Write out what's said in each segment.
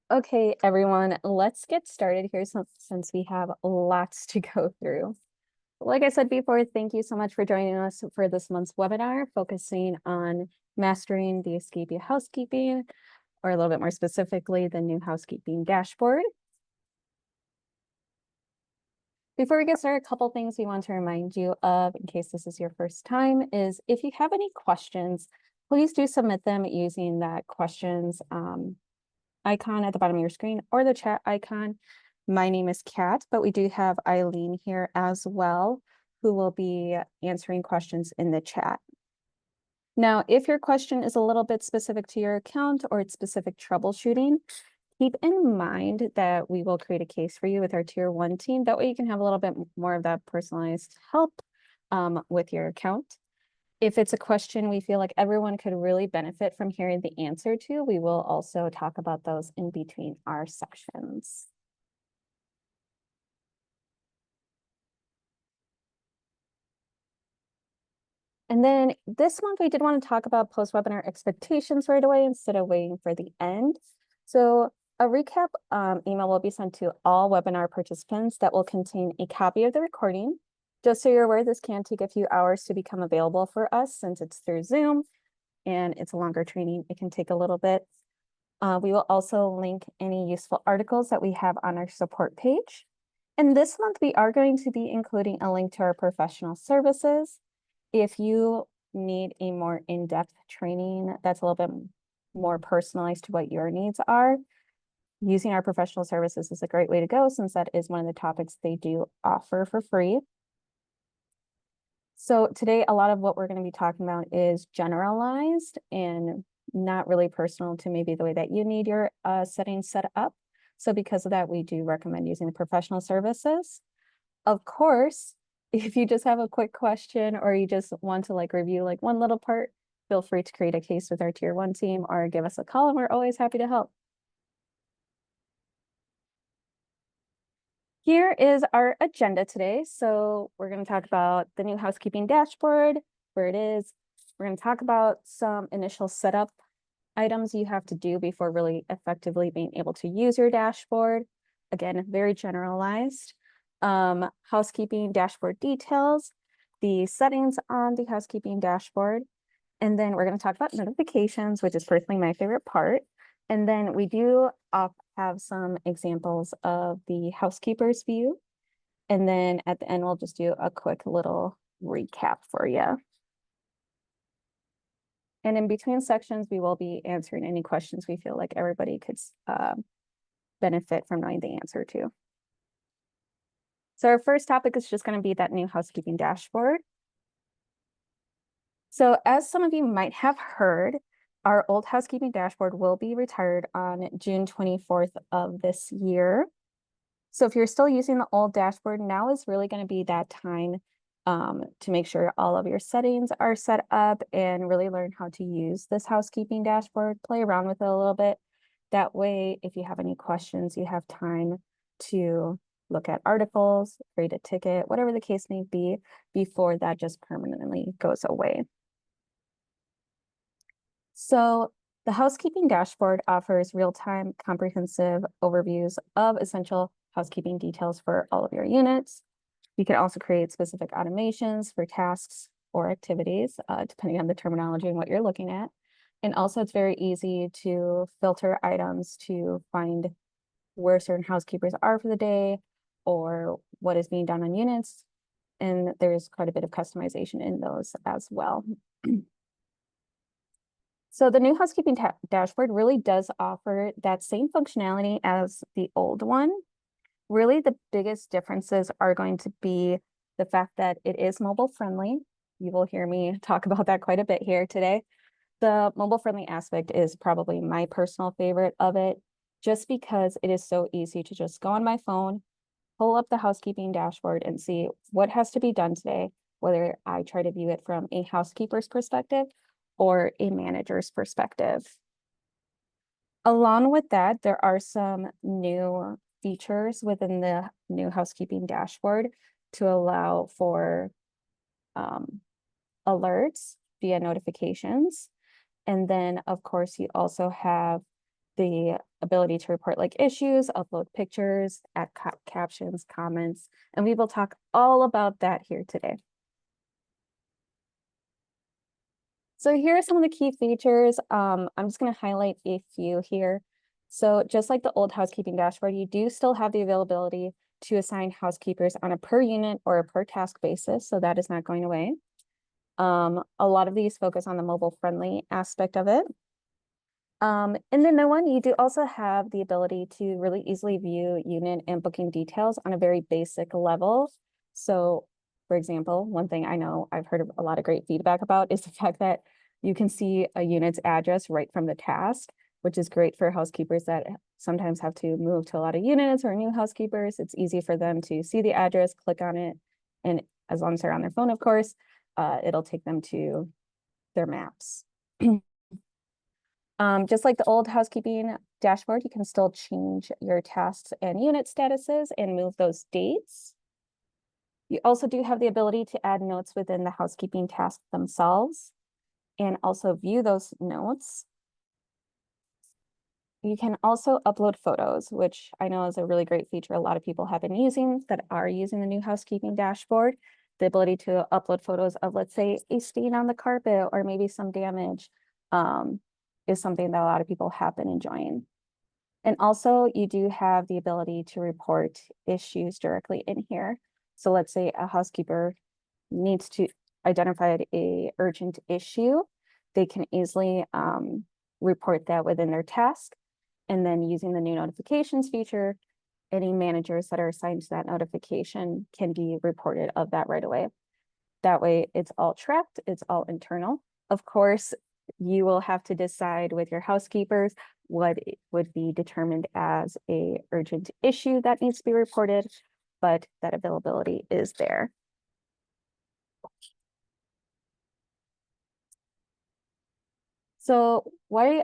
Okay, everyone, let's get started here since we have lots to go through. Like I said before, thank you so much for joining us for this month's webinar focusing on mastering the Escapia housekeeping, or a little bit more specifically, the new housekeeping dashboard. Before we get started, a couple things we want to remind you of in case this is your first time is if you have any questions, please do submit them using that questions icon at the bottom of your screen or the chat icon. My name is Kat, but we do have Eileen here as well, who will be answering questions in the chat. Now, if your question is a little bit specific to your account or it's specific troubleshooting, keep in mind that we will create a case for you with our tier 1 team. That way you can have a little bit more of that personalized help with your account. If it's a question we feel like everyone could really benefit from hearing the answer to, we will also talk about those in between our sessions. And then this month, we did want to talk about post-webinar expectations right away instead of waiting for the end. So a recap email will be sent to all webinar participants that will contain a copy of the recording. Just so you're aware, this can take a few hours to become available for us since it's through Zoom and it's a longer training. It can take a little bit. We will also link any useful articles that we have on our support page. And this month, we are going to be including a link to our professional services. If you need a more in-depth training that's a little bit more personalized to what your needs are, using our professional services is a great way to go since that is one of the topics they do offer for free. So today, a lot of what we're going to be talking about is generalized and not really personal to maybe the way that you need your settings set up. So because of that, we do recommend using the professional services. Of course, if you just have a quick question or you just want to review one little part, feel free to create a case with our tier 1 team or give us a call and we're always happy to help. Here is our agenda today. So we're going to talk about the new housekeeping dashboard, where it is. We're going to talk about some initial setup items you have to do before really effectively being able to use your dashboard. Again, very generalized. Housekeeping dashboard details, the settings on the housekeeping dashboard. And then we're going to talk about notifications, which is personally my favorite part. And then we do have some examples of the housekeeper's view. And then at the end, we'll just do a quick little recap for you. And in between sections, we will be answering any questions we feel like everybody could benefit from knowing the answer to. So our first topic is just going to be that new housekeeping dashboard. So as some of you might have heard, our old housekeeping dashboard will be retired on June 24th of this year. So if you're still using the old dashboard, now is really going to be that time to make sure all of your settings are set up and really learn how to use this housekeeping dashboard, play around with it a little bit. That way, if you have any questions, you have time to look at articles, create a ticket, whatever the case may be, before that just permanently goes away. So the housekeeping dashboard offers real-time comprehensive overviews of essential housekeeping details for all of your units. You can also create specific automations for tasks or activities, depending on the terminology and what you're looking at. And also it's very easy to filter items to find where certain housekeepers are for the day or what is being done on units. And there's quite a bit of customization in those as well. So the new housekeeping dashboard really does offer that same functionality as the old one. Really, the biggest differences are going to be the fact that it is mobile friendly. You will hear me talk about that quite a bit here today. The mobile friendly aspect is probably my personal favorite of it, just because it is so easy to just go on my phone, pull up the housekeeping dashboard and see what has to be done today, whether I try to view it from a housekeeper's perspective or a manager's perspective. Along with that, there are some new features within the new housekeeping dashboard to allow for alerts via notifications. And then, of course, you also have the ability to report like issues, upload pictures, add captions, comments, and we will talk all about that here today. So here are some of the key features. I'm just going to highlight a few here. So just like the old housekeeping dashboard, you do still have the availability to assign housekeepers on a per unit or a per task basis. So that is not going away. A lot of these focus on the mobile friendly aspect of it. In the new one, you do also have the ability to really easily view unit and booking details on a very basic level. So, for example, one thing I know I've heard a lot of great feedback about is the fact that you can see a unit's address right from the task, which is great for housekeepers that sometimes have to move to a lot of units or new housekeepers. It's easy for them to see the address, click on it, and as long as they're on their phone, of course, it'll take them to their maps. Just like the old housekeeping dashboard, you can still change your tasks and unit statuses and move those dates. You also do have the ability to add notes within the housekeeping tasks themselves and also view those notes. You can also upload photos, which I know is a really great feature a lot of people have been using that are using the new housekeeping dashboard. The ability to upload photos of, let's say, a stain on the carpet or maybe some damage is something that a lot of people have been enjoying. And also you do have the ability to report issues directly in here. So let's say a housekeeper needs to identify a urgent issue. They can easily report that within their task. And then using the new notifications feature, any managers that are assigned to that notification can be reported of that right away. That way it's all tracked, it's all internal. Of course, you will have to decide with your housekeepers what would be determined as a urgent issue that needs to be reported, but that availability is there. So why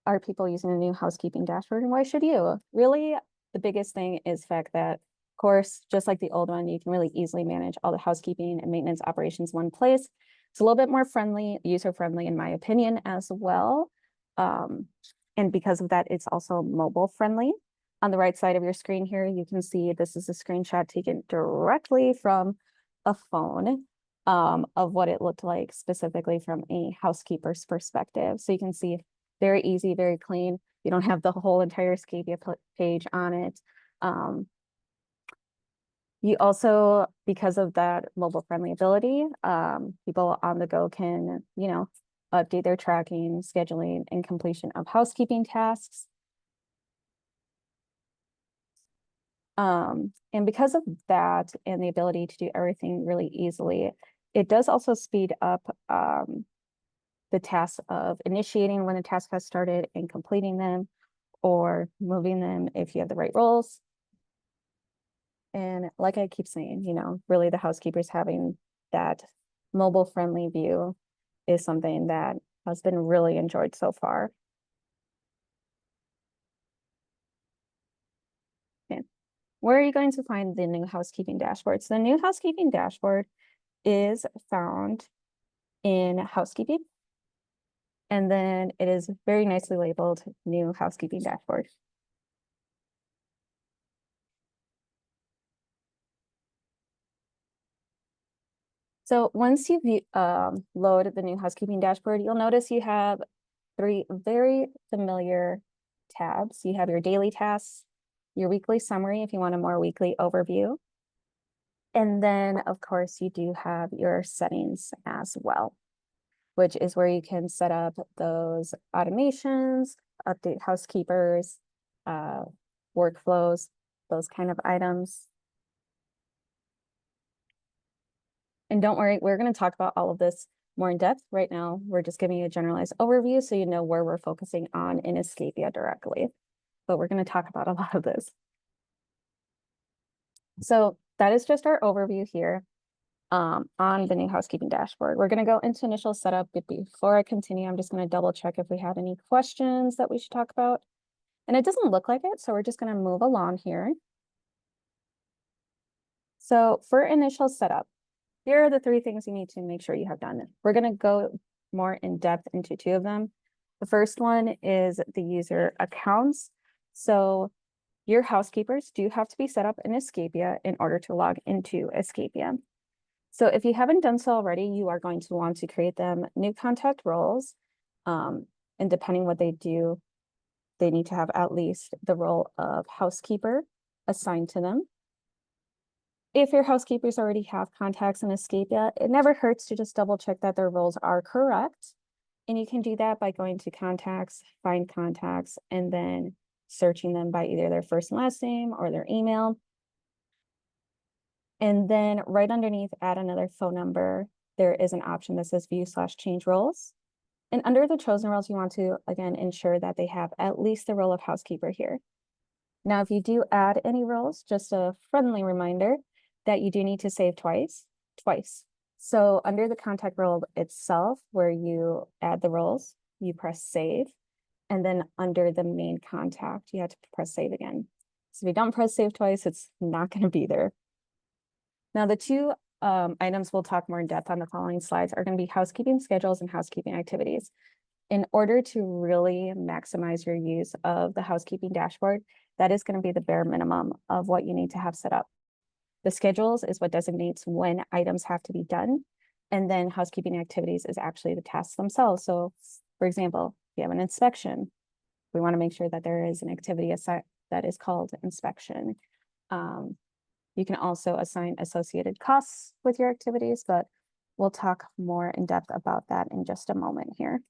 are people using a new housekeeping dashboard and why should you? Really, the biggest thing is the fact that, of course, just like the old one, you can really easily manage all the housekeeping and maintenance operations in one place. It's a little bit more friendly, user-friendly in my opinion as well. And because of that, it's also mobile friendly. On the right side of your screen here, you can see this is a screenshot taken directly from a phone of what it looked like specifically from a housekeeper's perspective. So you can see very easy, very clean. You don't have the whole entire Escapia page on it. You also, because of that mobile friendly ability, people on the go can, update their tracking, scheduling, and completion of housekeeping tasks. And because of that and the ability to do everything really easily, it does also speed up the task of initiating when the task has started and completing them or moving them if you have the right roles. And like I keep saying, really the housekeepers having that mobile friendly view is something that has been really enjoyed so far. Okay. Where are you going to find the new housekeeping dashboard? So the new housekeeping dashboard is found in housekeeping. And then it is very nicely labeled new housekeeping dashboard. So once you load the new housekeeping dashboard, you'll notice you have 3 very familiar tabs. You have your daily tasks, your weekly summary if you want a more weekly overview. And then, of course, you do have your settings as well, which is where you can set up those automations, update housekeepers, workflows, those kind of items. And don't worry, we're going to talk about all of this more in depth. Right now, we're just giving you a generalized overview so you know where we're focusing on in Escapia directly. But we're going to talk about a lot of this. So that is just our overview here on the new housekeeping dashboard. We're going to go into initial setup, but before I continue, I'm just going to double check if we have any questions that we should talk about. And it doesn't look like it, so we're just going to move along here. So for initial setup, here are the 3 things you need to make sure you have done. We're going to go more in depth into 2 of them. The first one is the user accounts. So your housekeepers do have to be set up in Escapia in order to log into Escapia. So if you haven't done so already, you are going to want to create them new contact roles. And depending what they do, they need to have at least the role of housekeeper assigned to them. If your housekeepers already have contacts in Escapia, it never hurts to just double check that their roles are correct. And you can do that by going to contacts, find contacts, and then searching them by either their first and last name or their email. And then right underneath, add another phone number. There is an option that says view/change roles. And under the chosen roles, you want to, again, ensure that they have at least the role of housekeeper here. Now, if you do add any roles, just a friendly reminder that you do need to save twice. So under the contact role itself, where you add the roles, you press save. And then under the main contact, you have to press save again. So if you don't press save twice, it's not going to be there. Now, the two items we'll talk more in depth on the following slides are going to be housekeeping schedules and housekeeping activities. In order to really maximize your use of the housekeeping dashboard, that is going to be the bare minimum of what you need to have set up. The schedules is what designates when items have to be done. And then housekeeping activities is actually the tasks themselves. So for example, if you have an inspection, we want to make sure that there is an activity that is called inspection. You can also assign associated costs with your activities, but we'll talk more in depth about that in just a moment here.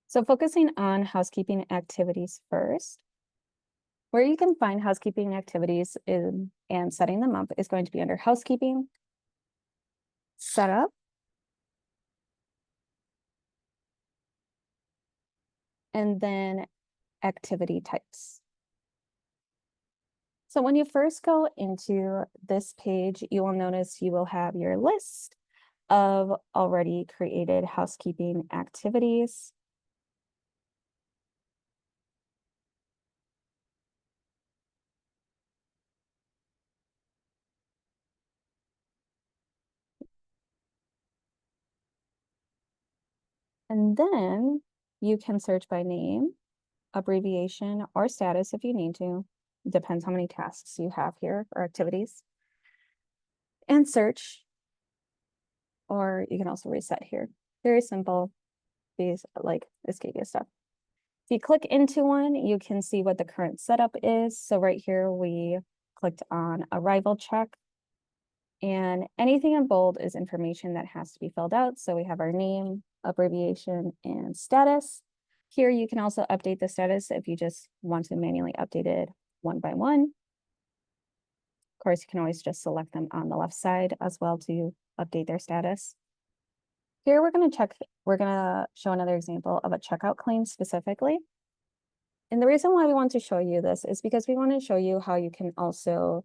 So focusing on housekeeping activities first, where you can find housekeeping activities and setting them up is going to be under housekeeping, setup, and then activity types. So when you first go into this page, you will notice you will have your list of already created housekeeping activities. And then you can search by name, abbreviation, or status if you need to. It depends how many tasks you have here or activities. And search, or you can also reset here. Very simple, these like Escapia stuff. If you click into one, you can see what the current setup is. So right here, we clicked on arrival check. And anything in bold is information that has to be filled out. So we have our name, abbreviation, and status. Here you can also update the status if you just want to manually update it one by one. Of course, you can always just select them on the left side as well to update their status. Here we're going to show another example of a checkout claim specifically. And the reason why we want to show you this is because we want to show you how you can also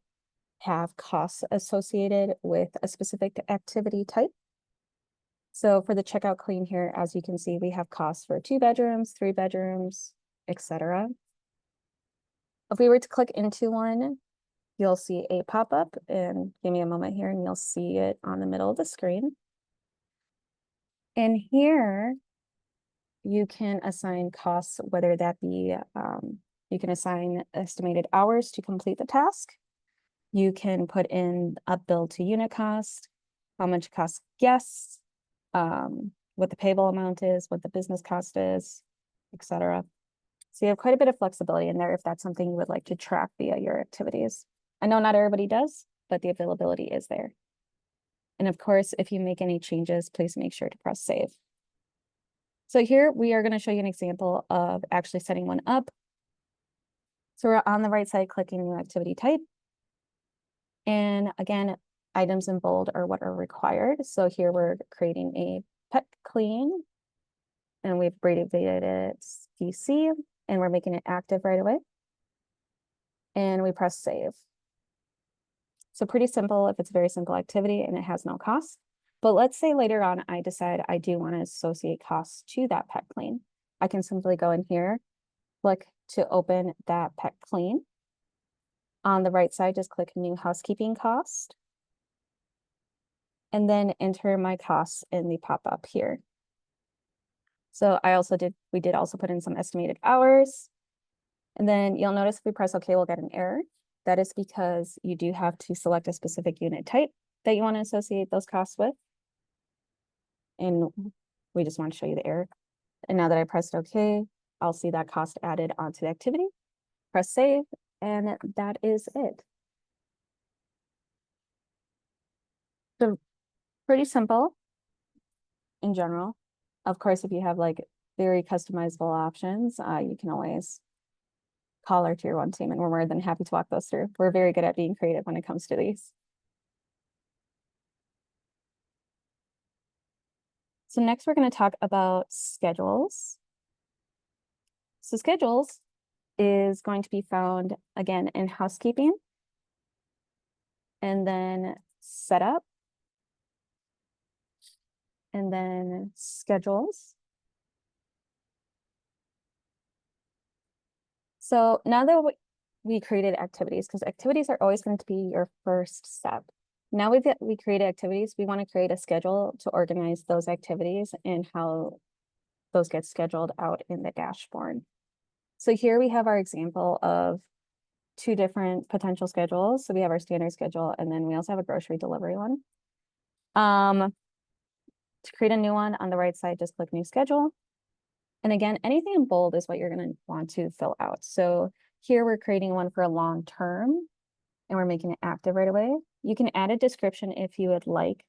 have costs associated with a specific activity type. So for the checkout clean here, as you can see, we have costs for 2 bedrooms, 3 bedrooms, etc. If we were to click into one, you'll see a pop-up, and give me a moment here and you'll see it on the middle of the screen. And here you can assign costs, whether that be, you can assign estimated hours to complete the task. You can put in a bill to unit cost, how much it costs guests, what the payable amount is, what the business cost is, etc. So you have quite a bit of flexibility in there if that's something you would like to track via your activities. I know not everybody does, but the availability is there. And of course, if you make any changes, please make sure to press save. So here we are going to show you an example of actually setting one up. So we're on the right side, clicking new activity type. And again, items in bold are what are required. So here we're creating a pet clean, and we've abbreviated it PC, and we're making it active right away. And we press save. So pretty simple if it's a very simple activity and it has no cost. But let's say later on, I decide I do want to associate costs to that pet clean. I can simply go in here, click to open that pet clean. On the right side, just click new housekeeping cost. and then enter my costs in the pop-up here. So we did also put in some estimated hours. And then you'll notice if we press OK, we'll get an error. That is because you do have to select a specific unit type that you want to associate those costs with. And we just want to show you the error. And now that I pressed OK, I'll see that cost added onto the activity. Press save, and that is it. So pretty simple in general. Of course, if you have like very customizable options, you can always call our tier 1 team, and we're more than happy to walk those through. We're very good at being creative when it comes to these. So next we're going to talk about schedules. So schedules is going to be found again in housekeeping, and then setup, and then schedules. So now that we created activities, because activities are always going to be your first step. Now we created activities, we want to create a schedule to organize those activities and how those get scheduled out in the dashboard. So here we have our example of 2 different potential schedules. So we have our standard schedule, and then we also have a grocery delivery one. To create a new one on the right side, just click new schedule. And again, anything in bold is what you're going to want to fill out. So here we're creating one for a long term, and we're making it active right away. You can add a description if you would like,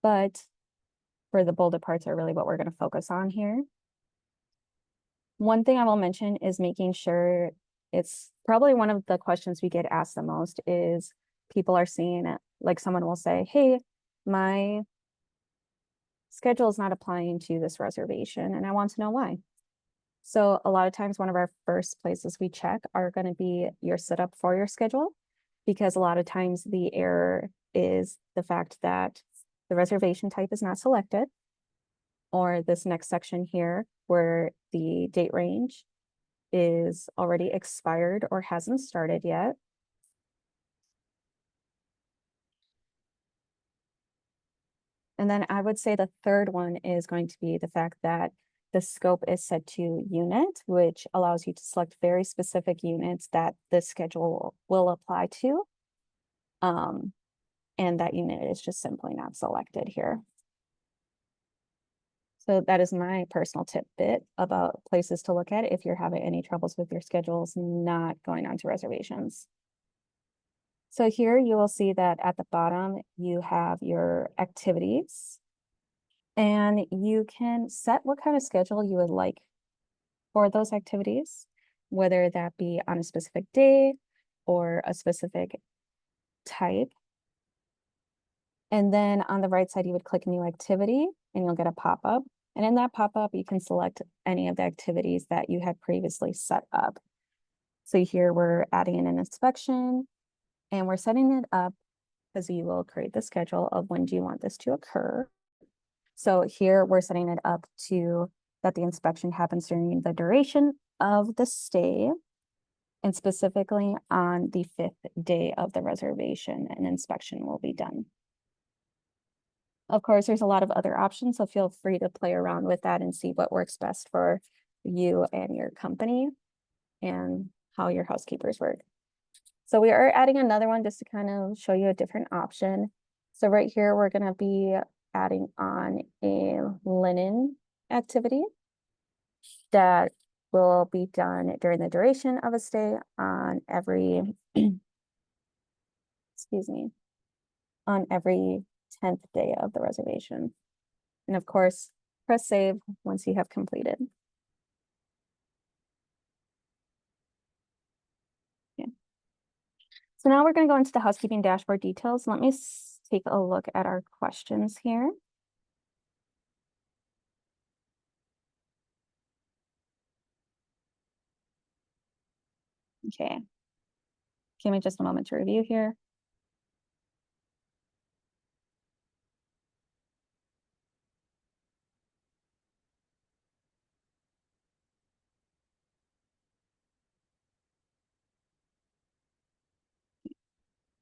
but for the bolded parts are really what we're going to focus on here. One thing I will mention is making sure, it's probably one of the questions we get asked the most, is people are seeing it, like someone will say, hey, my schedule is not applying to this reservation, and I want to know why. So a lot of times, one of our first places we check are going to be your setup for your schedule, because a lot of times the error is the fact that the reservation type is not selected, or this next section here where the date range is already expired or hasn't started yet. And then I would say the third one is going to be the fact that the scope is set to unit, which allows you to select very specific units that the schedule will apply to. And that unit is just simply not selected here. So that is my personal tidbit about places to look at if you're having any troubles with your schedules not going onto reservations. So here you will see that at the bottom, you have your activities, and you can set what kind of schedule you would like for those activities, whether that be on a specific day or a specific type. And then on the right side, you would click new activity and you'll get a pop-up. And in that pop-up, you can select any of the activities that you had previously set up. So here we're adding in an inspection, and we're setting it up because you will create the schedule of when do you want this to occur. So here we're setting it up to that the inspection happens during the duration of the stay, and specifically on the 5th day of the reservation, an inspection will be done. Of course, there's a lot of other options, so feel free to play around with that and see what works best for you and your company and how your housekeepers work. So we are adding another one just to kind of show you a different option. So right here, we're going to be adding on a linen activity that will be done during the duration of a stay on every, excuse me, on every 10th day of the reservation. And of course, press save once you have completed. Yeah. So now we're going to go into the housekeeping dashboard details. Let me take a look at our questions here. Okay. Give me just a moment to review here.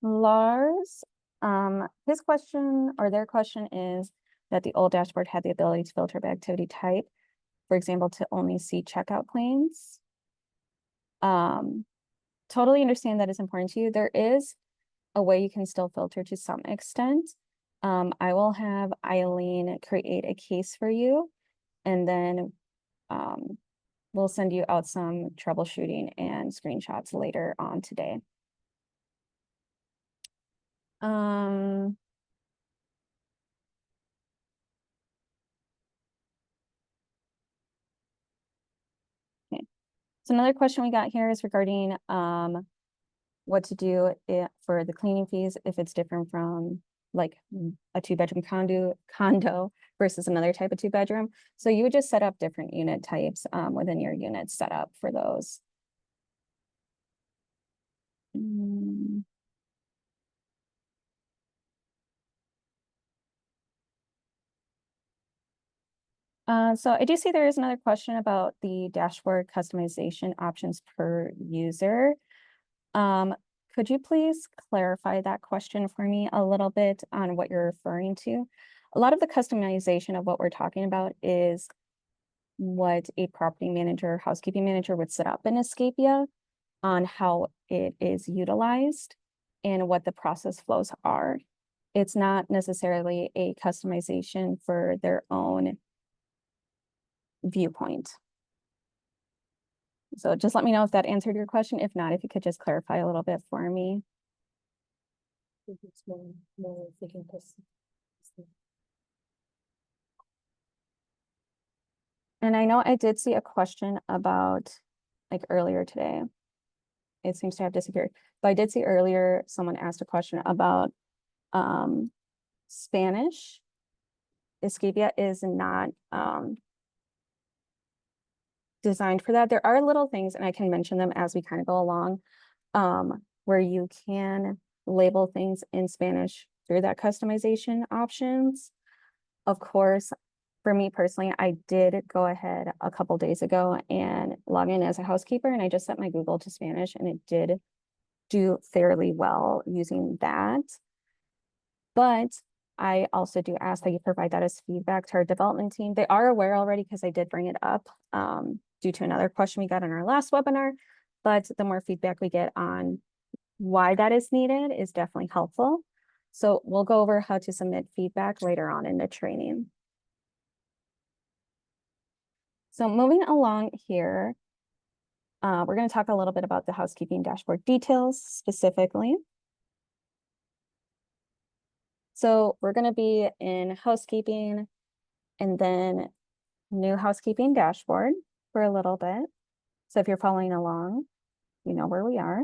Lars His question or their question is that the old dashboard had the ability to filter by activity type, for example, to only see checkout claims. Totally understand that is important to you. There is a way you can still filter to some extent. I will have Eileen create a case for you, and then we'll send you out some troubleshooting and screenshots later on today. Okay. So another question we got here is regarding what to do for the cleaning fees if it's different from like a 2-bedroom condo versus another type of 2-bedroom. So you would just set up different unit types within your unit setup for those. So I do see there is another question about the dashboard customization options per user. Could you please clarify that question for me a little bit on what you're referring to? A lot of the customization of what we're talking about is what a property manager, housekeeping manager would set up in Escapia on how it is utilized and what the process flows are. It's not necessarily a customization for their own viewpoint. So just let me know if that answered your question. If not, if you could just clarify a little bit for me. And I know I did see a question about like earlier today. It seems to have disappeared. But I did see earlier someone asked a question about Spanish. Escapia is not designed for that. There are little things, and I can mention them as we kind of go along, where you can label things in Spanish through that customization options. Of course, for me personally, I did go ahead a couple days ago and log in as a housekeeper, and I just set my Google to Spanish, and it did do fairly well using that. But I also do ask that you provide that as feedback to our development team. They are aware already because I did bring it up due to another question we got in our last webinar. But the more feedback we get on why that is needed is definitely helpful. So we'll go over how to submit feedback later on in the training. So moving along here, we're going to talk a little bit about the housekeeping dashboard details specifically. So we're going to be in housekeeping and then new housekeeping dashboard for a little bit. So if you're following along, you know where we are.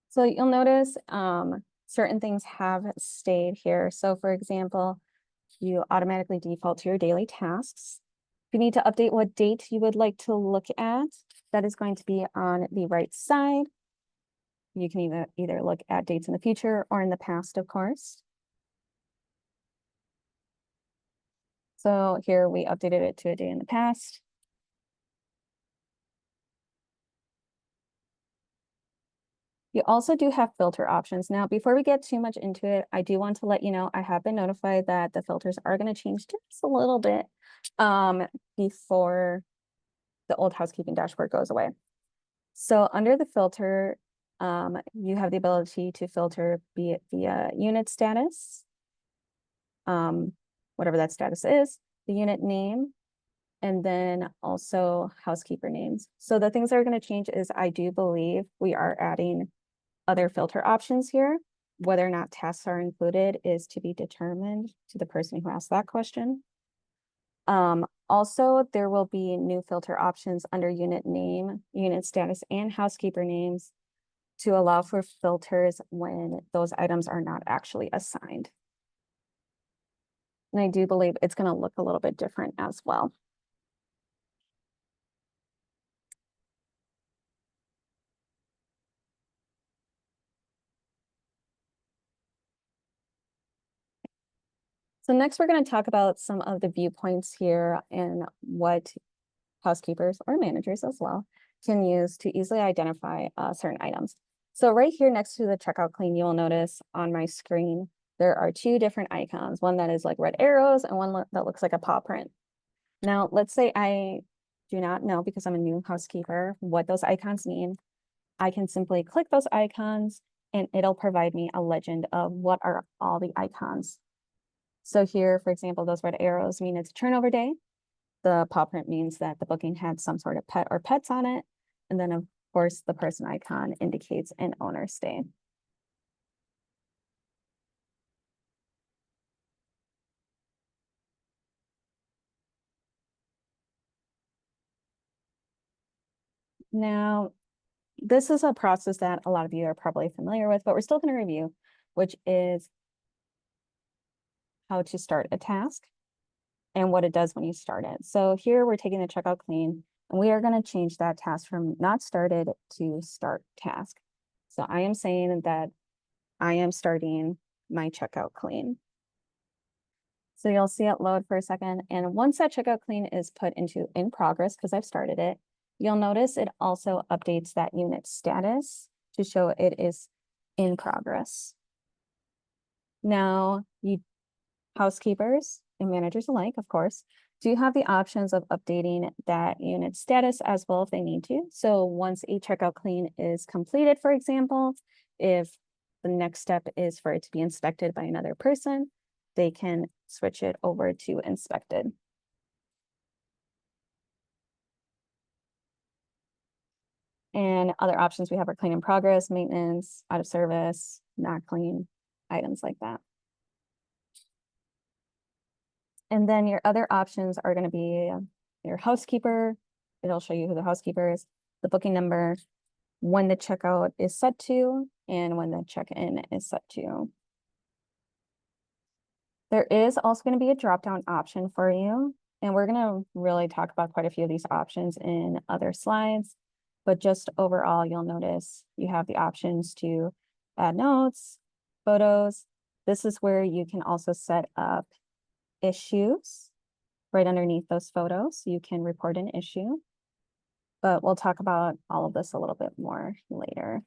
So you'll notice certain things have stayed here. So for example, you automatically default to your daily tasks. If you need to update what date you would like to look at, that is going to be on the right side. You can either look at dates in the future or in the past, of course. So here we updated it to a day in the past. You also do have filter options. Now, before we get too much into it, I do want to let you know, I have been notified that the filters are going to change just a little bit before the old housekeeping dashboard goes away. So under the filter, you have the ability to filter be it via unit status, whatever that status is, the unit name, and then also housekeeper names. So the things that are going to change is I do believe we are adding other filter options here. Whether or not tasks are included is to be determined to the person who asked that question. Also, there will be new filter options under unit name, unit status, and housekeeper names to allow for filters when those items are not actually assigned. And I do believe it's going to look a little bit different as well. So next, we're going to talk about some of the viewpoints here and what housekeepers or managers as well can use to easily identify certain items. So right here next to the checkout clean, you will notice on my screen, there are two different icons, one that is like red arrows and one that looks like a paw print. Now, let's say I do not know, because I'm a new housekeeper, what those icons mean. I can simply click those icons and it'll provide me a legend of what are all the icons. So here, for example, those red arrows mean it's turnover day. The paw print means that the booking had some sort of pet or pets on it. And then of course, the person icon indicates an owner stay. Now, this is a process that a lot of you are probably familiar with, but we're still going to review, which is how to start a task and what it does when you start it. So here we're taking the checkout clean and we are going to change that task from not started to start task. So I am saying that I am starting my checkout clean. So you'll see it load for a second. And once that checkout clean is put into in progress, because I've started it, you'll notice it also updates that unit status to show it is in progress. Now, you housekeepers and managers alike, of course, do have the options of updating that unit status as well if they need to. So once a checkout clean is completed, for example, if the next step is for it to be inspected by another person, they can switch it over to inspected. And other options we have are clean in progress, maintenance, out of service, not clean, items like that. And then your other options are going to be your housekeeper. It'll show you who the housekeeper is, the booking number, when the checkout is set to, and when the check-in is set to. There is also going to be a drop-down option for you, and we're going to really talk about quite a few of these options in other slides. But just overall, you'll notice you have the options to add notes, photos. This is where you can also set up issues right underneath those photos. You can report an issue, but we'll talk about all of this a little bit more later.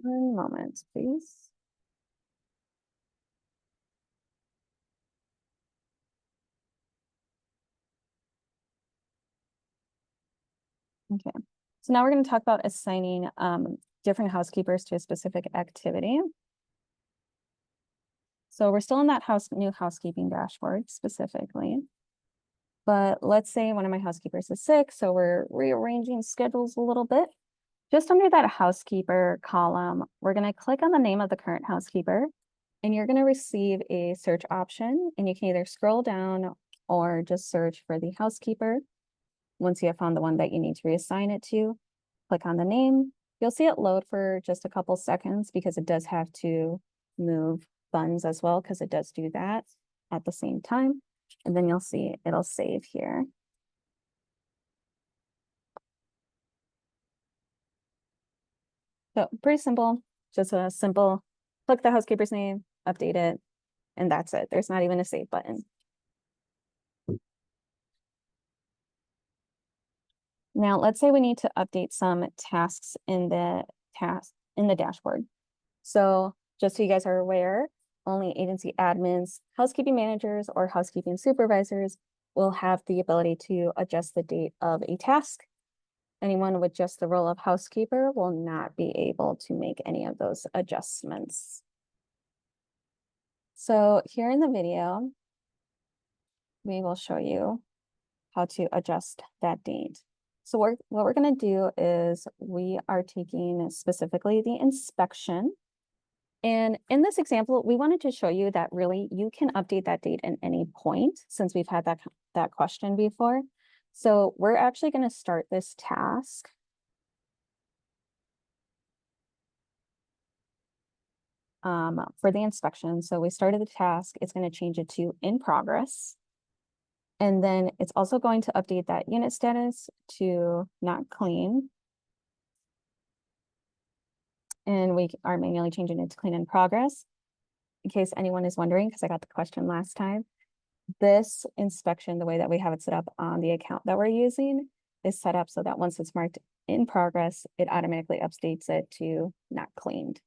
One moment, please. Okay, so now we're going to talk about assigning different housekeepers to a specific activity. So we're still in that new housekeeping dashboard specifically. But let's say one of my housekeepers is sick, so we're rearranging schedules a little bit. Just under that housekeeper column, we're going to click on the name of the current housekeeper, and you're going to receive a search option, and you can either scroll down or just search for the housekeeper. Once you have found the one that you need to reassign it to, click on the name. You'll see it load for just a couple seconds because it does have to move buttons as well, because it does do that at the same time. And then you'll see it'll save here. So pretty simple, just a simple click the housekeeper's name, update it, and that's it. There's not even a save button. Now, let's say we need to update some tasks in the dashboard. So just so you guys are aware, only agency admins, housekeeping managers, or housekeeping supervisors will have the ability to adjust the date of a task. Anyone with just the role of housekeeper will not be able to make any of those adjustments. So here in the video, we will show you how to adjust that date. So what we're going to do is we are taking specifically the inspection. And in this example, we wanted to show you that really you can update that date at any point, since we've had that question before. So we're actually going to start this task. For the inspection. So we started the task, it's going to change it to in progress. And then it's also going to update that unit status to not clean. and we are manually changing it to clean in progress. In case anyone is wondering, because I got the question last time, this inspection, the way that we have it set up on the account that we're using, is set up so that once it's marked in progress, it automatically updates it to not cleaned.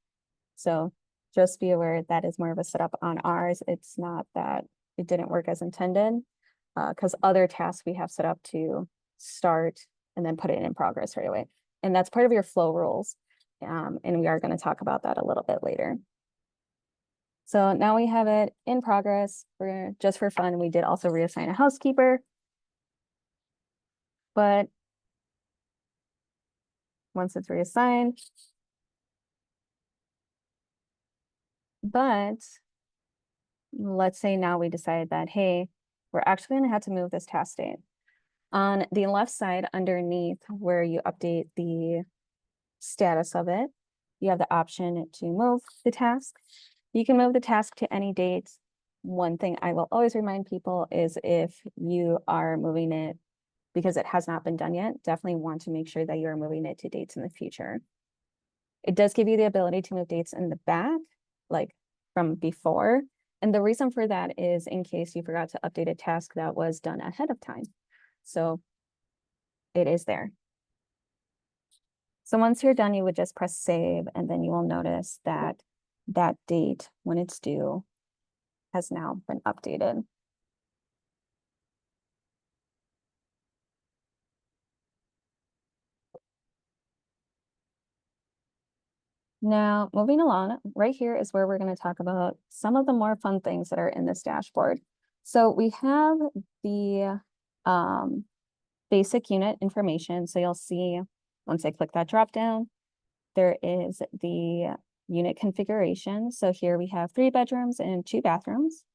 So just be aware that is more of a setup on ours. It's not that it didn't work as intended, because other tasks we have set up to start and then put it in progress right away. And that's part of your flow rules. And we are going to talk about that a little bit later. So now we have it in progress. Just for fun, we did also reassign a housekeeper. But once it's reassigned, but let's say now we decide that, hey, we're actually going to have to move this task date. On the left side underneath where you update the status of it, you have the option to move the task. You can move the task to any date. One thing I will always remind people is if you are moving it because it has not been done yet, definitely want to make sure that you're moving it to dates in the future. It does give you the ability to move dates in the back, like from before. And the reason for that is in case you forgot to update a task that was done ahead of time. So it is there. So once you're done, you would just press save, and then you will notice that that date when it's due has now been updated. Now, moving along, right here is where we're going to talk about some of the more fun things that are in this dashboard. So we have the basic unit information. So you'll see once I click that drop down, there is the unit configuration. So here we have 3 bedrooms and 2 bathrooms.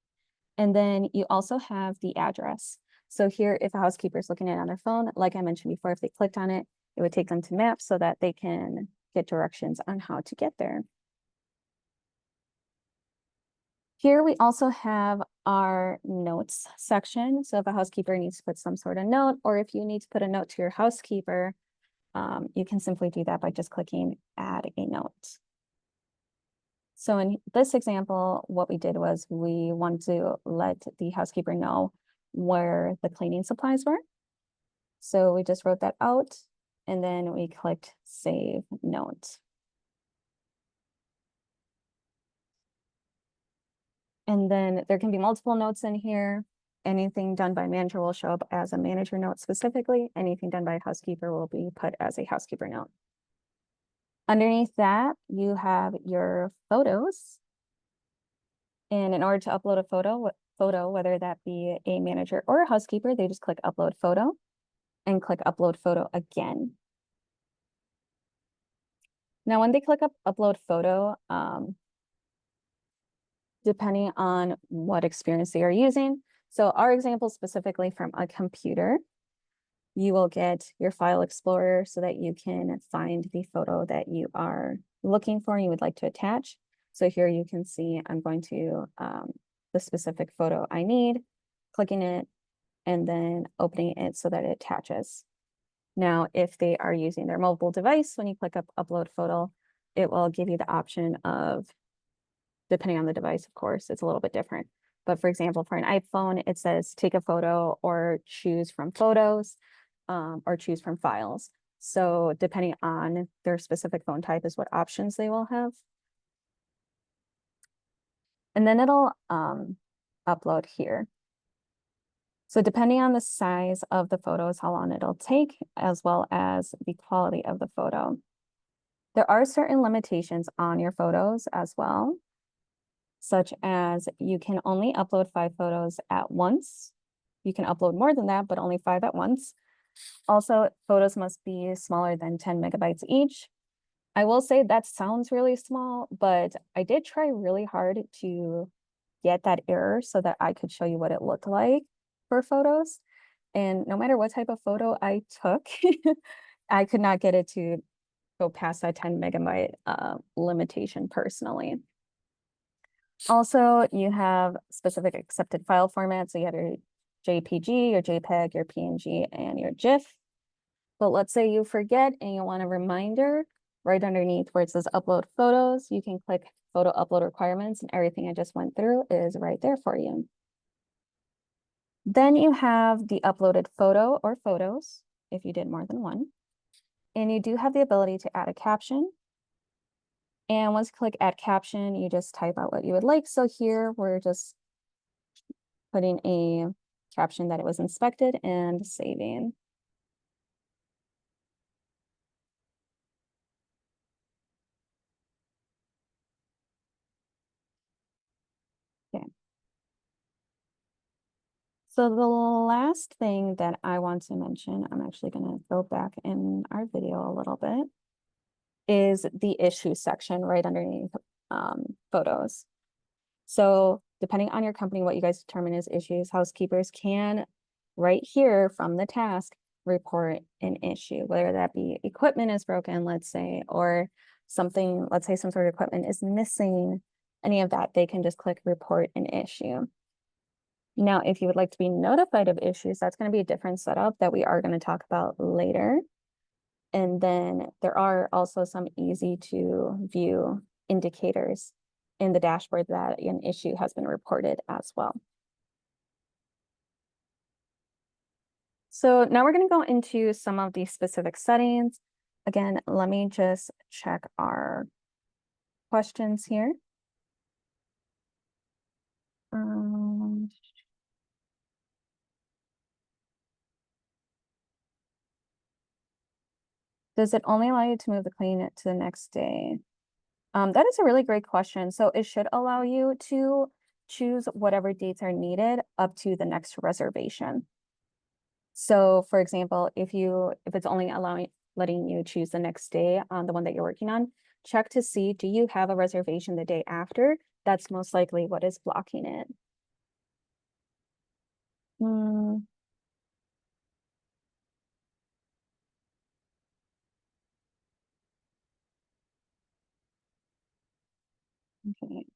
And then you also have the address. So here, if a housekeeper is looking at it on their phone, like I mentioned before, if they clicked on it, it would take them to maps so that they can get directions on how to get there. Here we also have our notes section. So if a housekeeper needs to put some sort of note, or if you need to put a note to your housekeeper, you can simply do that by just clicking add a note. So in this example, what we did was we wanted to let the housekeeper know where the cleaning supplies were. So we just wrote that out, and then we clicked save note. And then there can be multiple notes in here. Anything done by manager will show up as a manager note specifically. Anything done by a housekeeper will be put as a housekeeper note. Underneath that, you have your photos. And in order to upload a photo, whether that be a manager or a housekeeper, they just click upload photo and click upload photo again. Now, when they click upload photo, depending on what experience they are using. So our example specifically from a computer, you will get your file explorer so that you can find the photo that you are looking for and you would like to attach. So here you can see I'm going to the specific photo I need, clicking it, and then opening it so that it attaches. Now, if they are using their mobile device, when you click up upload photo, it will give you the option of, depending on the device, of course, it's a little bit different. But for example, for an iPhone, it says take a photo or choose from photos or choose from files. So depending on their specific phone type is what options they will have. And then it'll upload here. So depending on the size of the photos, how long it'll take, as well as the quality of the photo. There are certain limitations on your photos as well, such as you can only upload 5 photos at once. You can upload more than that, but only 5 at once. Also, photos must be smaller than 10 megabytes each. I will say that sounds really small, but I did try really hard to get that error so that I could show you what it looked like for photos. And no matter what type of photo I took, I could not get it to go past that 10 megabyte limitation personally. Also, you have specific accepted file formats. So you have your JPG, your JPEG, your PNG, and your GIF. But let's say you forget and you want a reminder. right underneath where it says upload photos, you can click photo upload requirements, and everything I just went through is right there for you. Then you have the uploaded photo or photos if you did more than one. And you do have the ability to add a caption. And once you click add caption, you just type out what you would like. So here we're just putting a caption that it was inspected and saving. Okay. So the last thing that I want to mention, I'm actually going to go back in our video a little bit, is the issue section right underneath photos. So depending on your company, what you guys determine as issues, housekeepers can, right here from the task, report an issue, whether that be equipment is broken, let's say, or something, let's say some sort of equipment is missing, any of that, they can just click report an issue. Now, if you would like to be notified of issues, that's going to be a different setup that we are going to talk about later. And then there are also some easy to view indicators in the dashboard that an issue has been reported as well. So now we're going to go into some of the specific settings. Again, let me just check our questions here. Does it only allow you to move the clean to the next day? That is a really great question. So it should allow you to choose whatever dates are needed up to the next reservation. So for example, if it's only letting you choose the next day on the one that you're working on, check to see, do you have a reservation the day after? That's most likely what is blocking it. Okay.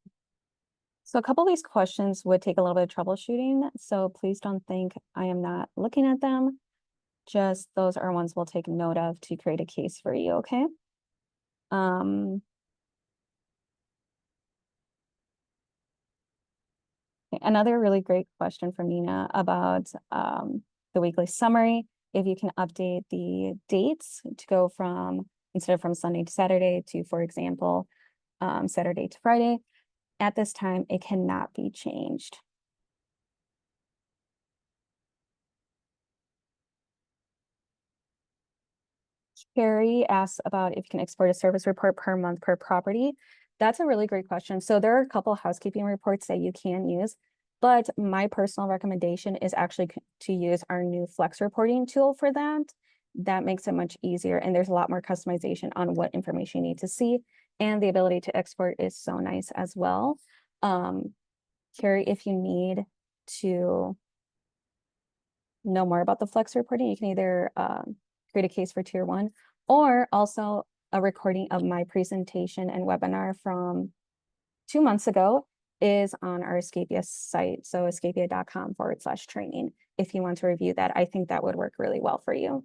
So a couple of these questions would take a little bit of troubleshooting, so please don't think I am not looking at them. Just those are ones we'll take note of to create a case for you, okay? Another really great question from Nina about the weekly summary. If you can update the dates to go from, instead of from Sunday to Saturday to, for example, Saturday to Friday, at this time, it cannot be changed. Carrie asks about if you can export a service report per month per property. That's a really great question. So there are a couple housekeeping reports that you can use, but my personal recommendation is actually to use our new Flex reporting tool for that. That makes it much easier, and there's a lot more customization on what information you need to see, and the ability to export is so nice as well. Carrie, if you need to know more about the Flex reporting, you can either create a case for tier 1, or also a recording of my presentation and webinar from 2 months ago is on our Escapia site. So escapia.com/training. If you want to review that, I think that would work really well for you.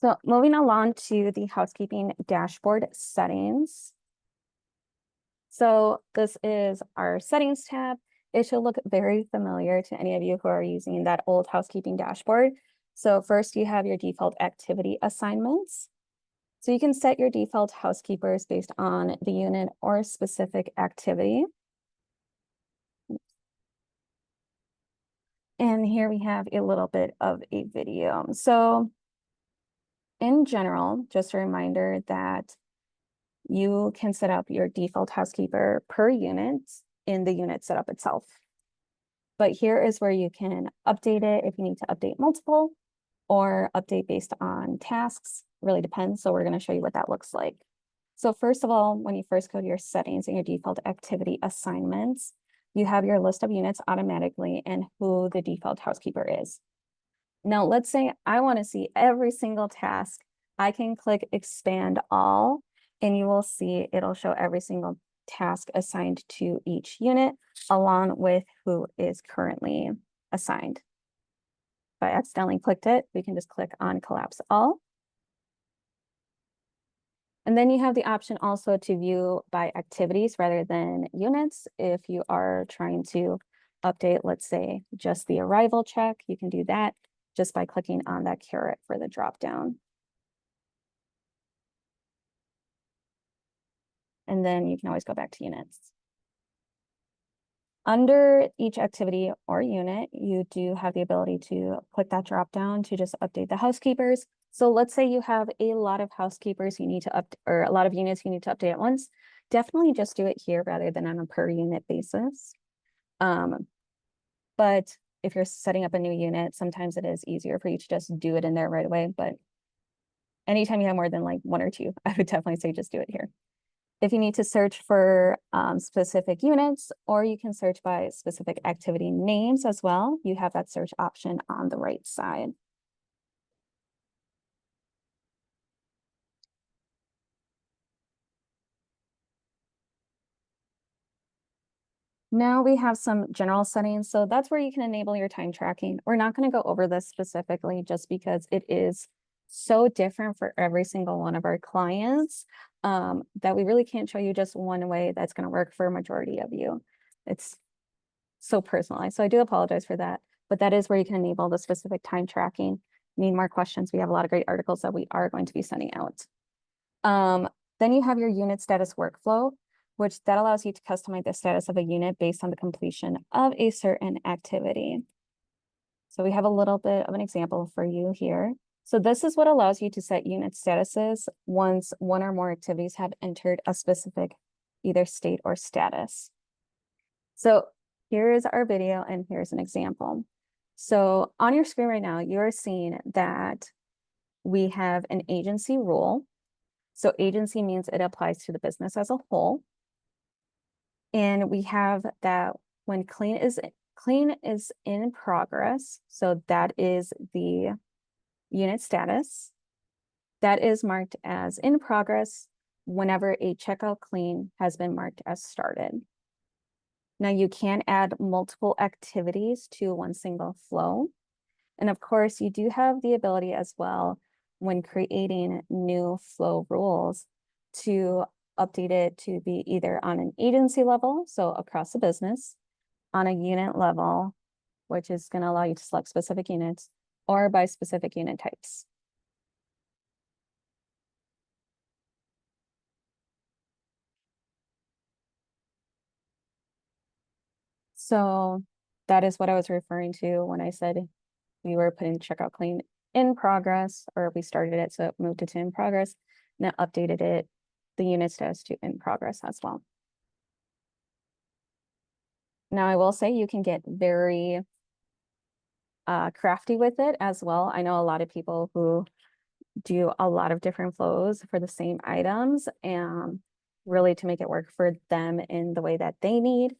So moving along to the housekeeping dashboard settings. So this is our settings tab. It should look very familiar to any of you who are using that old housekeeping dashboard. So first you have your default activity assignments. So you can set your default housekeepers based on the unit or specific activity. And here we have a little bit of a video. So in general, just a reminder that you can set up your default housekeeper per unit in the unit setup itself. But here is where you can update it if you need to update multiple, or update based on tasks. Really depends. So we're going to show you what that looks like. So first of all, when you first go to your settings and your default activity assignments, you have your list of units automatically and who the default housekeeper is. Now, let's say I want to see every single task. I can click expand all, and you will see it'll show every single task assigned to each unit along with who is currently assigned. If I accidentally clicked it, we can just click on collapse all. And then you have the option also to view by activities rather than units. If you are trying to update, let's say, just the arrival check, you can do that just by clicking on that caret for the drop down. And then you can always go back to units. Under each activity or unit, you do have the ability to click that drop down to just update the housekeepers. So let's say you have a lot of housekeepers you need to or a lot of units you need to update at once. Definitely just do it here rather than on a per unit basis. But if you're setting up a new unit, sometimes it is easier for you to just do it in there right away. But anytime you have more than like one or two, I would definitely say just do it here. If you need to search for specific units, or you can search by specific activity names as well, you have that search option on the right side. Now we have some general settings. So that's where you can enable your time tracking. We're not going to go over this specifically just because it is so different for every single one of our clients that we really can't show you just one way that's going to work for a majority of you. It's so personalized. So I do apologize for that, but that is where you can enable the specific time tracking. Need more questions? We have a lot of great articles that we are going to be sending out. Then you have your unit status workflow, which that allows you to customize the status of a unit based on the completion of a certain activity. So we have a little bit of an example for you here. So this is what allows you to set unit statuses once one or more activities have entered a specific either state or status. So here's our video and here's an example. So on your screen right now, you're seeing that we have an agency rule. So agency means it applies to the business as a whole. And we have that when clean is in progress. So that is the unit status. That is marked as in progress whenever a checkout clean has been marked as started. Now you can add multiple activities to one single flow. And of course, you do have the ability as well when creating new flow rules to update it to be either on an agency level, so across the business, on a unit level, which is going to allow you to select specific units, or by specific unit types. So that is what I was referring to when I said we were putting checkout clean in progress, or we started it, so it moved it to in progress, and then updated it, the unit status to in progress as well. Now I will say you can get very crafty with it as well. I know a lot of people who do a lot of different flows for the same items and really to make it work for them in the way that they need.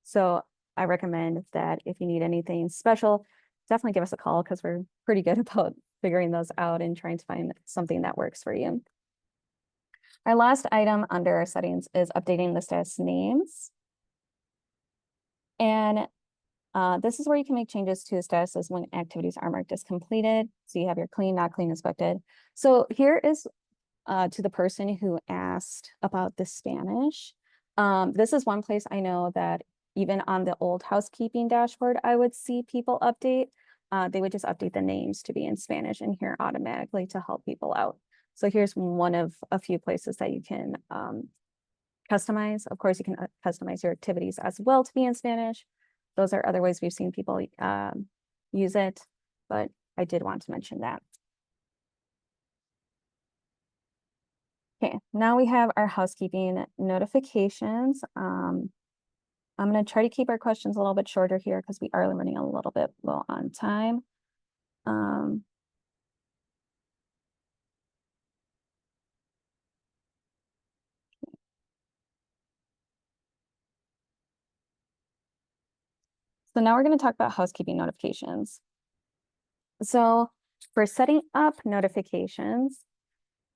So I recommend that if you need anything special, definitely give us a call because we're pretty good about figuring those out and trying to find something that works for you. Our last item under our settings is updating the status names. And this is where you can make changes to the statuses when activities are marked as completed. So you have your clean, not clean, inspected. So here is to the person who asked about the Spanish. This is one place I know that even on the old housekeeping dashboard, I would see people update. They would just update the names to be in Spanish in here automatically to help people out. So here's one of a few places that you can customize. Of course, you can customize your activities as well to be in Spanish. Those are other ways we've seen people use it, but I did want to mention that. Okay, now we have our housekeeping notifications. I'm going to try to keep our questions a little bit shorter here because we are running a little bit low on time. So now we're going to talk about housekeeping notifications. So for setting up notifications,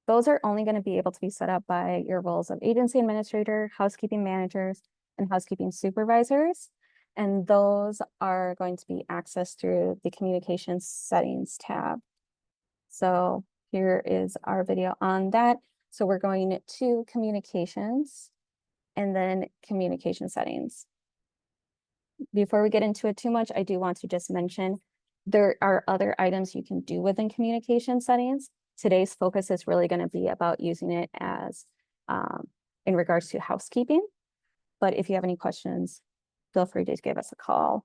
those are only going to be able to be set up by your roles of agency administrator, housekeeping managers, and housekeeping supervisors. And those are going to be accessed through the communications settings tab. So here is our video on that. So we're going to communications and then communication settings. Before we get into it too much, I do want to just mention there are other items you can do within communication settings. Today's focus is really going to be about using it as in regards to housekeeping. But if you have any questions, feel free to give us a call.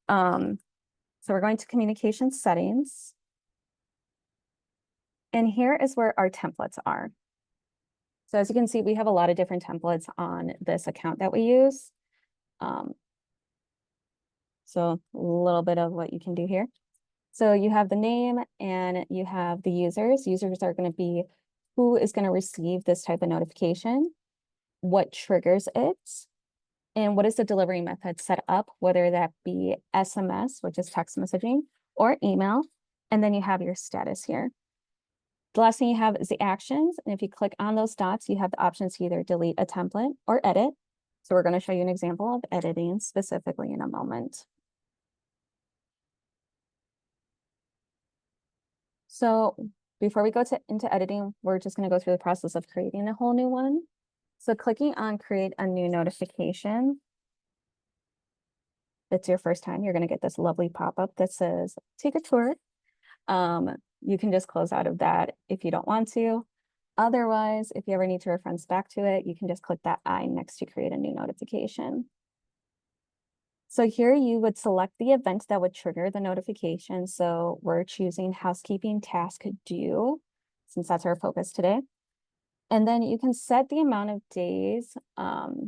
So we're going to communication settings. And here is where our templates are. So as you can see, we have a lot of different templates on this account that we use. So a little bit of what you can do here. So you have the name and you have the users. Users are going to be who is going to receive this type of notification, what triggers it, and what is the delivery method set up, whether that be SMS, which is text messaging, or email. And then you have your status here. The last thing you have is the actions. And if you click on those dots, you have the options to either delete a template or edit. So we're going to show you an example of editing specifically in a moment. So before we go into editing, we're just going to go through the process of creating a whole new one. So clicking on create a new notification. If it's your first time, you're going to get this lovely pop-up that says take a tour. You can just close out of that if you don't want to. Otherwise, if you ever need to reference back to it, you can just click that I next to create a new notification. So here you would select the event that would trigger the notification. So we're choosing housekeeping task due, since that's our focus today. And then you can set the amount of days of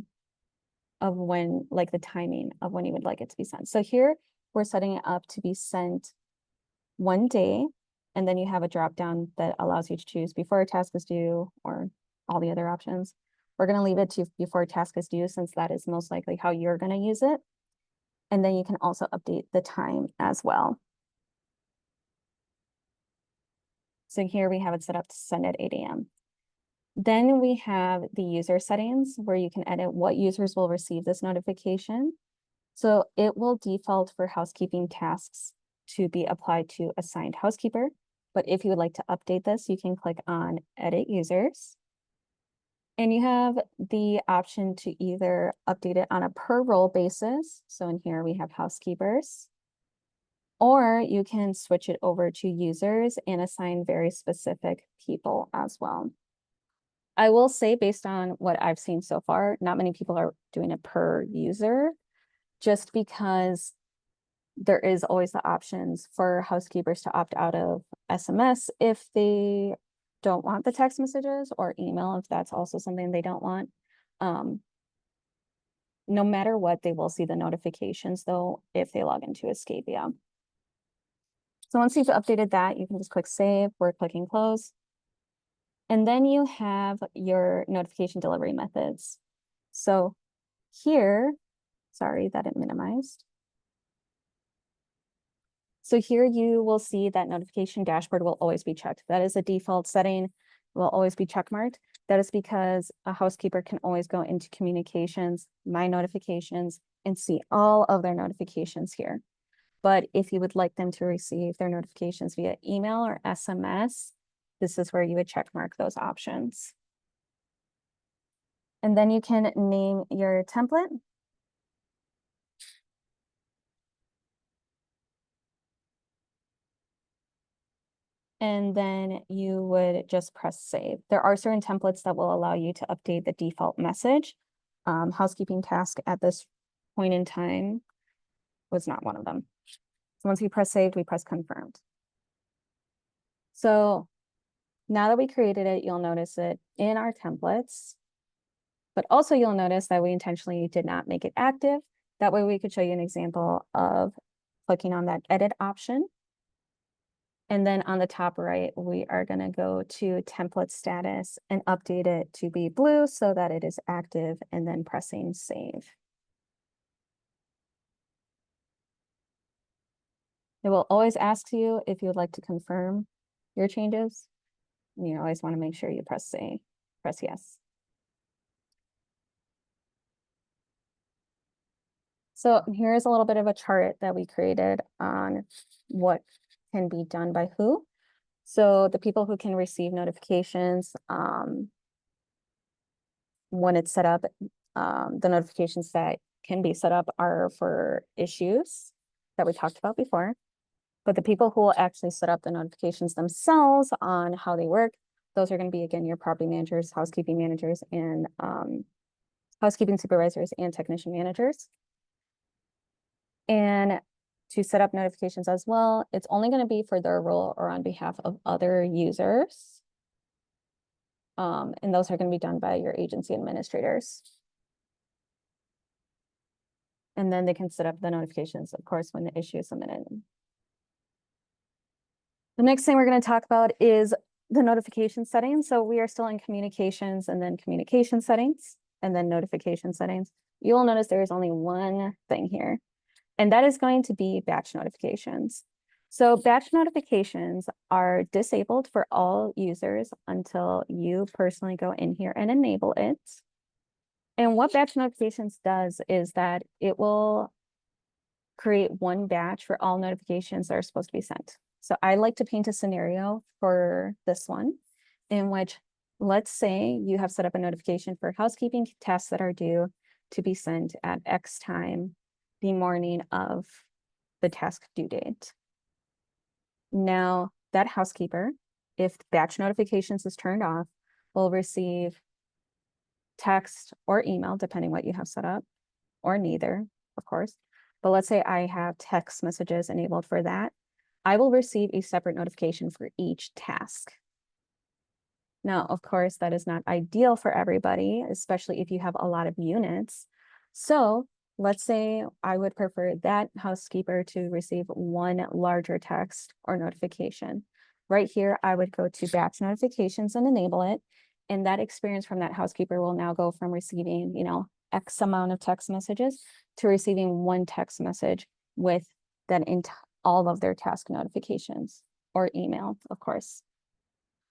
when, like the timing of when you would like it to be sent. So here we're setting it up to be sent one day. And then you have a drop down that allows you to choose before a task is due or all the other options. We're going to leave it to before a task is due since that is most likely how you're going to use it. And then you can also update the time as well. So here we have it set up to send at 8 a.m. Then we have the user settings where you can edit what users will receive this notification. So it will default for housekeeping tasks to be applied to assigned housekeeper. But if you would like to update this, you can click on edit users. And you have the option to either update it on a per role basis. So in here we have housekeepers, or you can switch it over to users and assign very specific people as well. I will say based on what I've seen so far, not many people are doing it per user, just because there is always the options for housekeepers to opt out of SMS if they don't want the text messages, or email if that's also something they don't want. No matter what, they will see the notifications though if they log into Escapia. So once you've updated that, you can just click save. We're clicking close. And then you have your notification delivery methods. So here, sorry that it minimized. So here you will see that notification dashboard will always be checked. That is a default setting, will always be checkmarked. That is because a housekeeper can always go into communications, my notifications, and see all of their notifications here. But if you would like them to receive their notifications via email or SMS, this is where you would checkmark those options. And then you can name your template. And then you would just press save. There are certain templates that will allow you to update the default message. Housekeeping task at this point in time was not one of them. So once we press saved, we press confirmed. So now that we created it, you'll notice it in our templates, but also you'll notice that we intentionally did not make it active. That way we could show you an example of clicking on that edit option. And then on the top right, we are going to go to template status and update it to be blue so that it is active, and then pressing save. It will always ask you if you would like to confirm your changes. You always want to make sure you press yes. So here's a little bit of a chart that we created on what can be done by who. So the people who can receive notifications, when it's set up, the notifications that can be set up are for issues that we talked about before. But the people who will actually set up the notifications themselves on how they work, those are going to be, again, your property managers, housekeeping managers, and housekeeping supervisors and technician managers. And to set up notifications as well, it's only going to be for their role or on behalf of other users. And those are going to be done by your agency administrators. And then they can set up the notifications, of course, when the issue is submitted. The next thing we're going to talk about is the notification settings. So we are still in communications and then communication settings and then notification settings. You will notice there is only one thing here, and that is going to be batch notifications. So batch notifications are disabled for all users until you personally go in here and enable it. And what batch notifications does is that it will create one batch for all notifications that are supposed to be sent. So I like to paint a scenario for this one in which, let's say you have set up a notification for housekeeping tasks that are due to be sent at X time the morning of the task due date. Now that housekeeper, if batch notifications is turned off, will receive text or email, depending what you have set up, or neither, of course. But let's say I have text messages enabled for that. I will receive a separate notification for each task. Now, of course, that is not ideal for everybody, especially if you have a lot of units. So let's say I would prefer that housekeeper to receive one larger text or notification. Right here, I would go to batch notifications and enable it. And that experience from that housekeeper will now go from receiving, X amount of text messages to receiving one text message with that all of their task notifications or email, of course.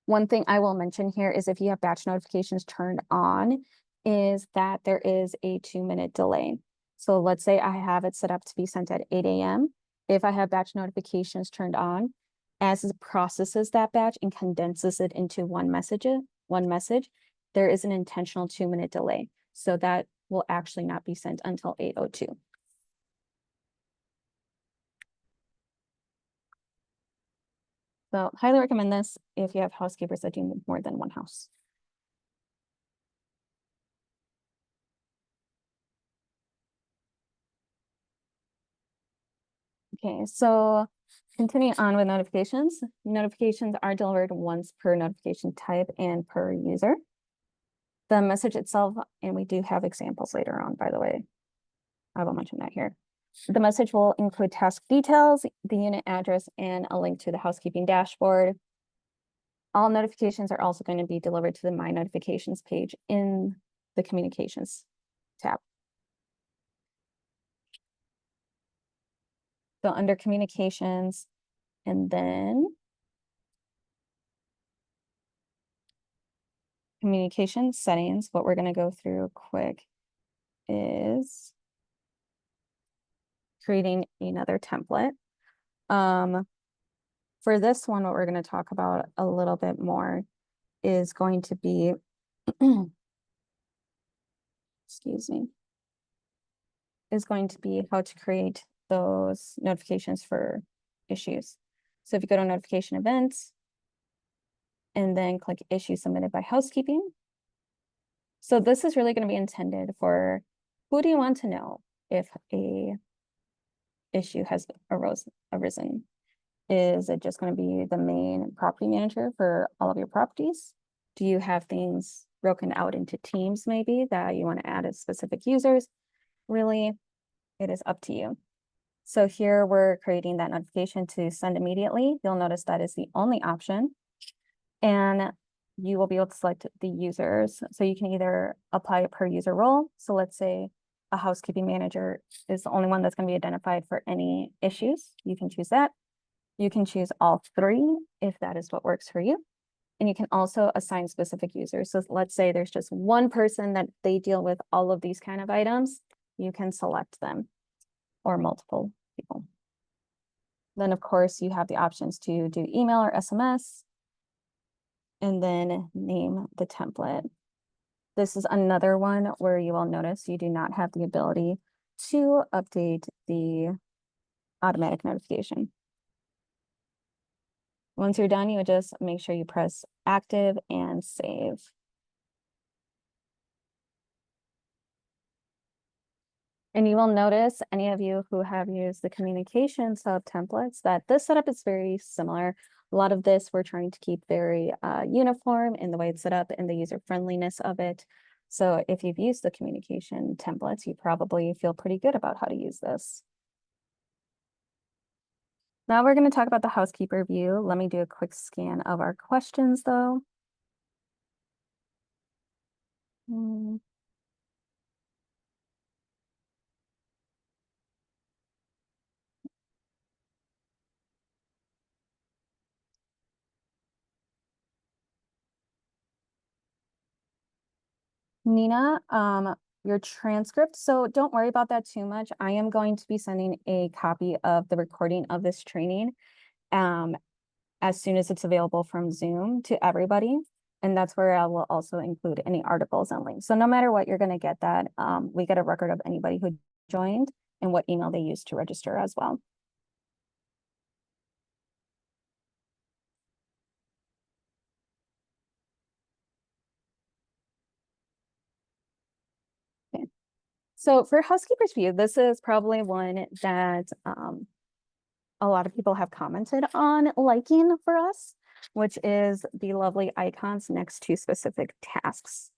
One thing I will mention here is if you have batch notifications turned on, is that there is a 2-minute delay. So let's say I have it set up to be sent at 8 a.m. If I have batch notifications turned on, as it processes that batch and condenses it into one message, there is an intentional 2-minute delay. So that will actually not be sent until 8:02. So highly recommend this if you have housekeepers that do more than one house. Okay, so continuing on with notifications. Notifications are delivered once per notification type and per user. The message itself, and we do have examples later on, by the way. I will mention that here. The message will include task details, the unit address, and a link to the housekeeping dashboard. All notifications are also going to be delivered to the My Notifications page in the Communications tab. So under Communications, and then Communication Settings, what we're going to go through quick is creating another template. For this one, what we're going to talk about a little bit more is going to be, excuse me, is going to be how to create those notifications for issues. So if you go to notification events and then click issue submitted by housekeeping. So this is really going to be intended for who do you want to know if a issue has arisen? Is it just going to be the main property manager for all of your properties? Do you have things broken out into teams maybe that you want to add as specific users? Really, it is up to you. So here we're creating that notification to send immediately. You'll notice that is the only option. And you will be able to select the users. So you can either apply it per user role. So let's say a housekeeping manager is the only one that's going to be identified for any issues. You can choose that. You can choose all three if that is what works for you. And you can also assign specific users. So let's say there's just one person that they deal with all of these kind of items. You can select them or multiple people. Then of course you have the options to do email or SMS. and then name the template. This is another one where you will notice you do not have the ability to update the automatic notification. Once you're done, you would just make sure you press active and save. And you will notice, any of you who have used the communication sub templates, that this setup is very similar. A lot of this we're trying to keep very uniform in the way it's set up and the user friendliness of it. So if you've used the communication templates, you probably feel pretty good about how to use this. Now we're going to talk about the housekeeper view. Let me do a quick scan of our questions though. Nina, your transcript. So don't worry about that too much. I am going to be sending a copy of the recording of this training as soon as it's available from Zoom to everybody. And that's where I will also include any articles and links. So no matter what, you're going to get that. We get a record of anybody who joined and what email they used to register as well. Okay. So for housekeeper's view, this is probably one that a lot of people have commented on liking for us, which is the lovely icons next to specific tasks.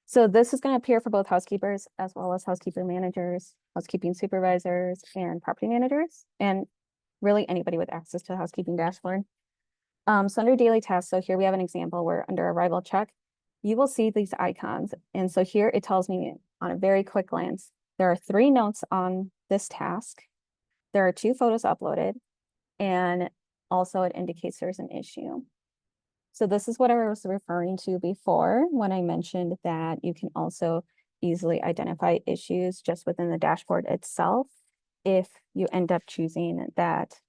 So this is going to appear for both housekeepers as well as housekeeper managers, housekeeping supervisors, and property managers, and really anybody with access to the housekeeping dashboard. So under daily tasks, so here we have an example where under arrival check, you will see these icons. And so here it tells me on a very quick glance, there are 3 notes on this task. There are 2 photos uploaded, and also it indicates there's an issue. So this is what I was referring to before when I mentioned that you can also easily identify issues just within the dashboard itself if you end up choosing that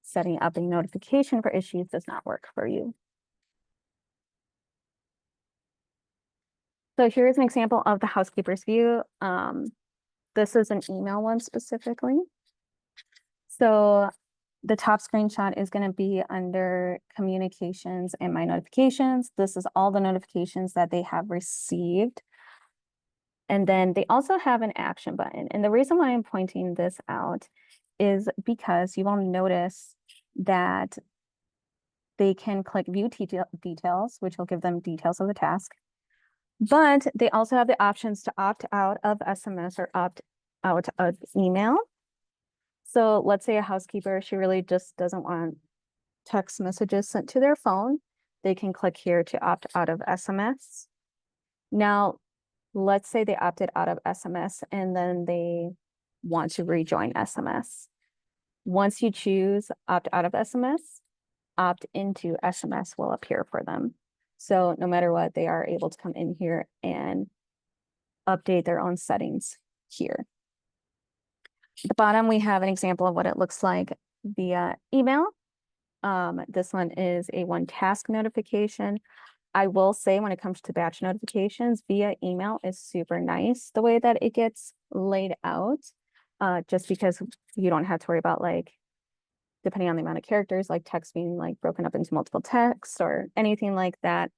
setting up a notification for issues does not work for you. So here's an example of the housekeeper's view. This is an email one specifically. So the top screenshot is going to be under communications and my notifications. This is all the notifications that they have received. And then they also have an action button. And the reason why I'm pointing this out is because you will notice that they can click view details, which will give them details of the task. But they also have the options to opt out of SMS or opt out of email. So let's say a housekeeper, she really just doesn't want text messages sent to their phone. They can click here to opt out of SMS. Now, let's say they opted out of SMS and then they want to rejoin SMS. Once you choose opt out of SMS, opt into SMS will appear for them. So no matter what, they are able to come in here and update their own settings here. At the bottom, we have an example of what it looks like via email. This one is a 1 task notification. I will say when it comes to batch notifications via email is super nice the way that it gets laid out, just because you don't have to worry about, like, depending on the amount of characters, like text being like broken up into multiple texts or anything like that.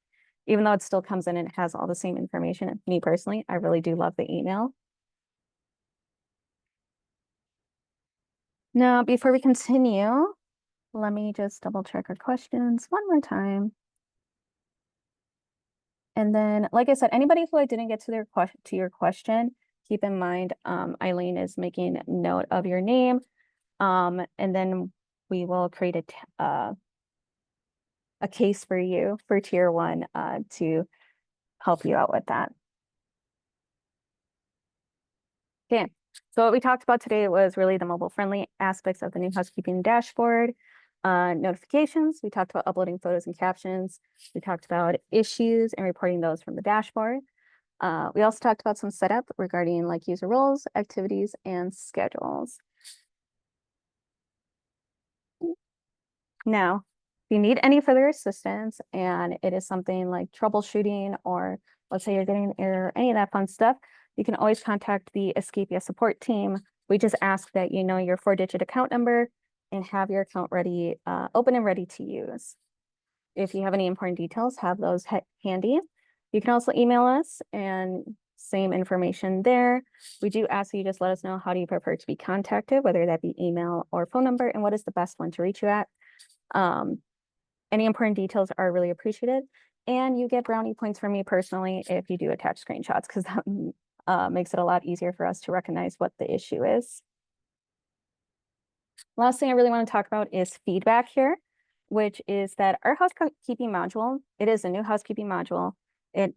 Even though it still comes in and it has all the same information, me personally, I really do love the email. Now, before we continue, let me just double check our questions one more time. And then, like I said, anybody who I didn't get to your question, keep in mind, Eileen is making note of your name. And then we will create a case for you for tier 1 to help you out with that. Okay, so what we talked about today was really the mobile friendly aspects of the new housekeeping dashboard. Notifications, we talked about uploading photos and captions. We talked about issues and reporting those from the dashboard. We also talked about some setup regarding like user roles, activities, and schedules. Now, you need any further assistance and it is something like troubleshooting, or let's say you're getting an error, any of that fun stuff, you can always contact the Escapia support team. We just ask that you know your 4-digit account number and have your account ready, open and ready to use. If you have any important details, have those handy. You can also email us, and same information there. We do ask that you just let us know how do you prefer to be contacted, whether that be email or phone number, and what is the best one to reach you at. Any important details are really appreciated, and you get brownie points from me personally if you do attach screenshots, because that makes it a lot easier for us to recognize what the issue is. Last thing I really want to talk about is feedback here, which is that our housekeeping module, it is a new housekeeping module. It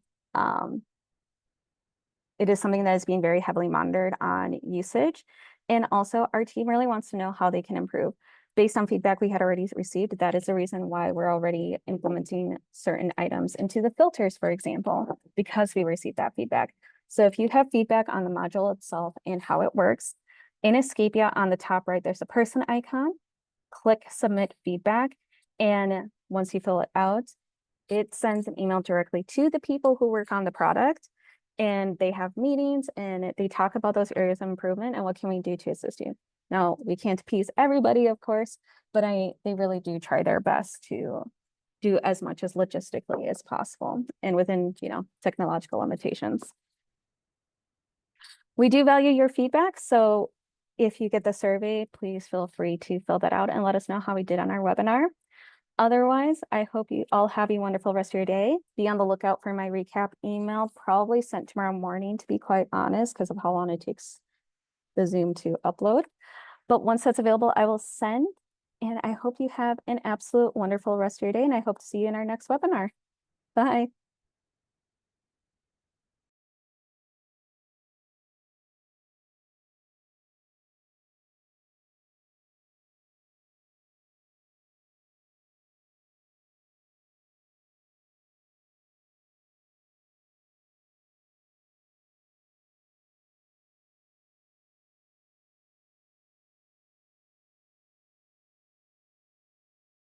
is something that is being very heavily monitored on usage. And also our team really wants to know how they can improve. Based on feedback we had already received, that is the reason why we're already implementing certain items into the filters, for example, because we received that feedback. So if you have feedback on the module itself and how it works, in Escapia on the top right, there's a person icon. Click submit feedback. And once you fill it out, it sends an email directly to the people who work on the product, and they have meetings and they talk about those areas of improvement and what can we do to assist you. Now, we can't appease everybody, of course, but they really do try their best to do as much as logistically as possible and within, technological limitations. We do value your feedback, so if you get the survey, please feel free to fill that out and let us know how we did on our webinar. Otherwise, I hope you all have a wonderful rest of your day. Be on the lookout for my recap email, probably sent tomorrow morning, to be quite honest, because of how long it takes the Zoom to upload. But once that's available, I will send. And I hope you have an absolute wonderful rest of your day. And I hope to see you in our next webinar. Bye.